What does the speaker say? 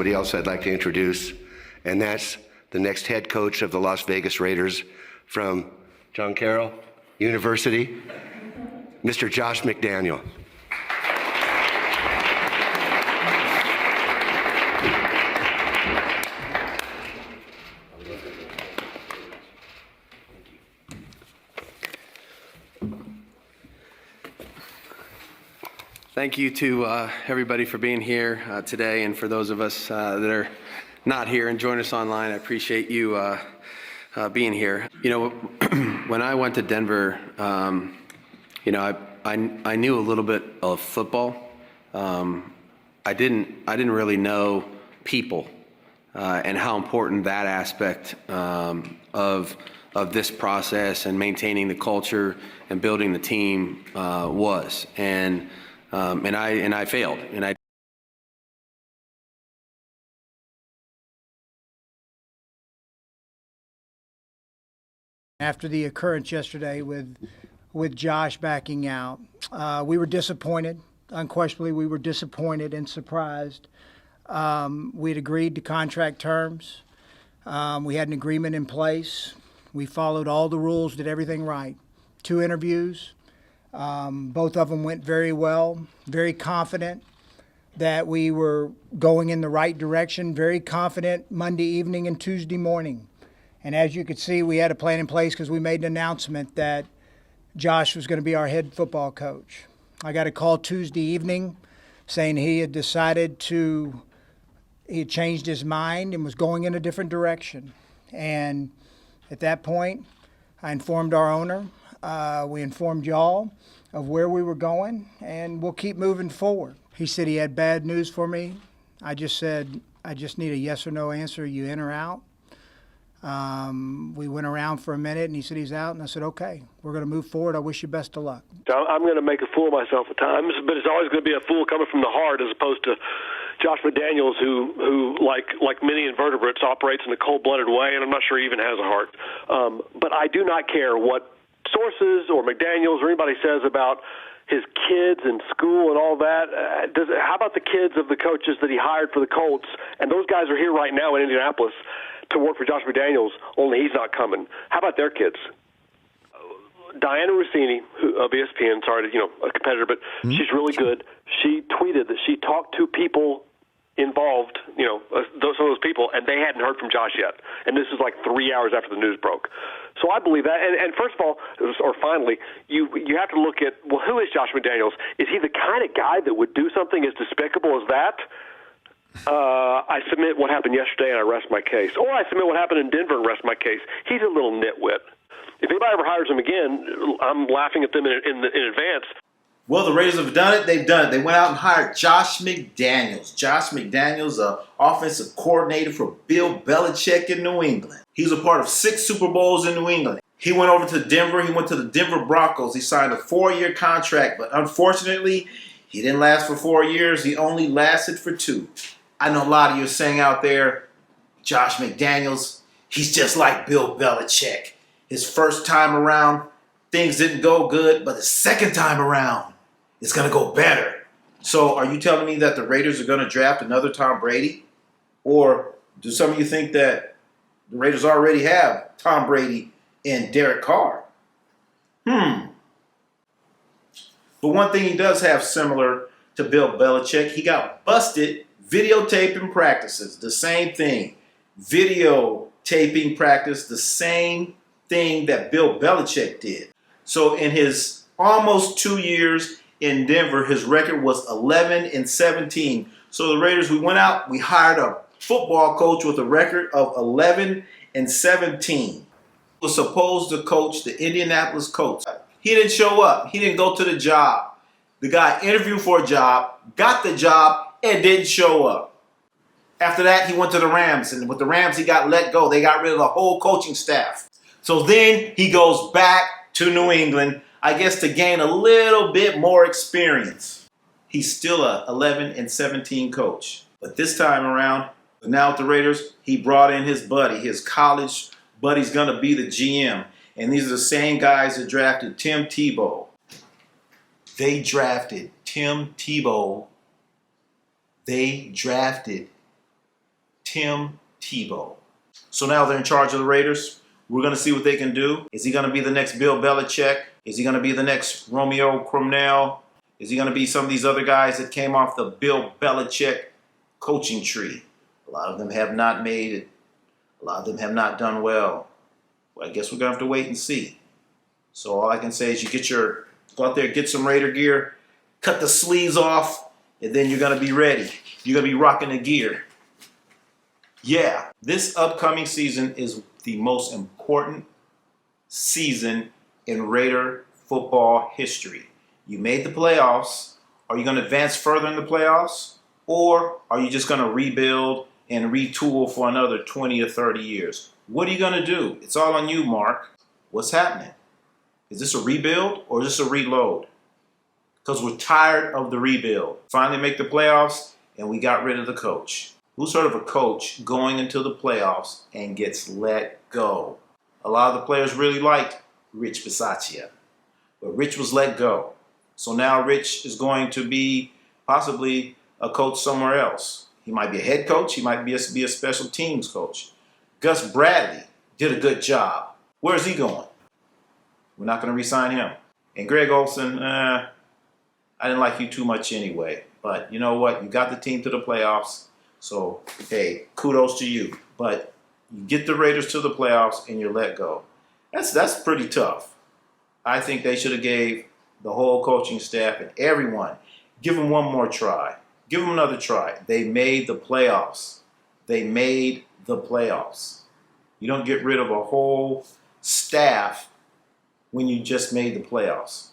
somebody else I'd like to introduce, and that's the next head coach of the Las Vegas Raiders from John Carroll University, Mr. Josh McDaniel. Thank you to everybody for being here today, and for those of us that are not here and join us online. I appreciate you being here. You know, when I went to Denver, you know, I knew a little bit of football. I didn't really know people and how important that aspect of this process and maintaining the culture and building the team was. And I failed, and I. After the occurrence yesterday with Josh backing out, we were disappointed. Unquestionably, we were disappointed and surprised. We had agreed to contract terms. We had an agreement in place. We followed all the rules, did everything right. 2 interviews. Both of them went very well, very confident that we were going in the right direction, very confident Monday evening and Tuesday morning. And as you could see, we had a plan in place because we made an announcement that Josh was going to be our head football coach. I got a call Tuesday evening saying he had changed his mind and was going in a different direction. And at that point, I informed our owner. We informed y'all of where we were going, and we'll keep moving forward. He said he had bad news for me. I just said, I just need a yes or no answer. You in or out? We went around for a minute, and he said he's out, and I said, okay, we're going to move forward. I wish you best of luck. I'm going to make a fool of myself at times, but it's always going to be a fool coming from the heart as opposed to Josh McDaniels, who like many invertebrates, operates in a cold-blooded way, and I'm not sure he even has a heart. But I do not care what sources or McDaniels or anybody says about his kids and school and all that. How about the kids of the coaches that he hired for the Colts? And those guys are here right now in Indianapolis to work for Josh McDaniels, only he's not coming. How about their kids? Diana Rossini, of ESPN, sorry to, a competitor, but she's really good. She tweeted that she talked to people involved, some of those people, and they hadn't heard from Josh yet. And this is like 3 hours after the news broke. So I believe that. And first of all, or finally, you have to look at, well, who is Josh McDaniels? Is he the kind of guy that would do something as despicable as that? I submit what happened yesterday and I rest my case. Or I submit what happened in Denver and rest my case. He's a little nitwit. If anybody ever hires him again, I'm laughing at them in advance. Well, the Raiders have done it. They've done it. They went out and hired Josh McDaniels. Josh McDaniels, offensive coordinator for Bill Belichick in New England. He was a part of 6 Super Bowls in New England. He went over to Denver. He went to the Denver Broncos. He signed a 4-year contract, but unfortunately, he didn't last for 4 years. He only lasted for 2. I know a lot of you are saying out there, Josh McDaniels, he's just like Bill Belichick. His first time around, things didn't go good, but the second time around, it's going to go better. So are you telling me that the Raiders are going to draft another Tom Brady? Or do some of you think that the Raiders already have Tom Brady and Derek Carr? But one thing he does have similar to Bill Belichick, he got busted videotaping practices. The same thing. Videotaping practice, the same thing that Bill Belichick did. So in his almost 2 years in Denver, his record was 11-17. So the Raiders, we went out, we hired a football coach with a record of 11-17. He was supposed to coach the Indianapolis Colts. He didn't show up. He didn't go to the job. The guy interviewed for a job, got the job, and didn't show up. After that, he went to the Rams, and with the Rams, he got let go. They got rid of the whole coaching staff. So then he goes back to New England, I guess to gain a little bit more experience. He's still a 11-17 coach. But this time around, now with the Raiders, he brought in his buddy. His college buddy's going to be the GM. And these are the same guys that drafted Tim Tebow. They drafted Tim Tebow. They drafted Tim Tebow. So now they're in charge of the Raiders. We're going to see what they can do. Is he going to be the next Bill Belichick? Is he going to be the next Romeo Cromwell? Is he going to be some of these other guys that came off the Bill Belichick coaching tree? A lot of them have not made it. A lot of them have not done well. Well, I guess we're going to have to wait and see. So all I can say is go out there, get some Raider gear, cut the sleeves off, and then you're going to be ready. You're going to be rocking the gear. Yeah, this upcoming season is the most important season in Raider football history. You made the playoffs. Are you going to advance further in the playoffs? Or are you just going to rebuild and retool for another 20 or 30 years? What are you going to do? It's all on you, Mark. What's happening? Is this a rebuild or is this a reload? Because we're tired of the rebuild. Finally make the playoffs and we got rid of the coach. Who's heard of a coach going into the playoffs and gets let go? A lot of the players really liked Rich Bisaccia, but Rich was let go. So now Rich is going to be possibly a coach somewhere else. He might be a head coach. He might be a special teams coach. Gus Bradley did a good job. Where's he going? We're not going to re-sign him. And Greg Olson, I didn't like you too much anyway. But you know what? You got the team to the playoffs. So, hey, kudos to you. But you get the Raiders to the playoffs and you're let go. That's pretty tough. I think they should have gave the whole coaching staff and everyone, give them one more try. Give them another try. They made the playoffs. They made the playoffs. You don't get rid of a whole staff when you just made the playoffs.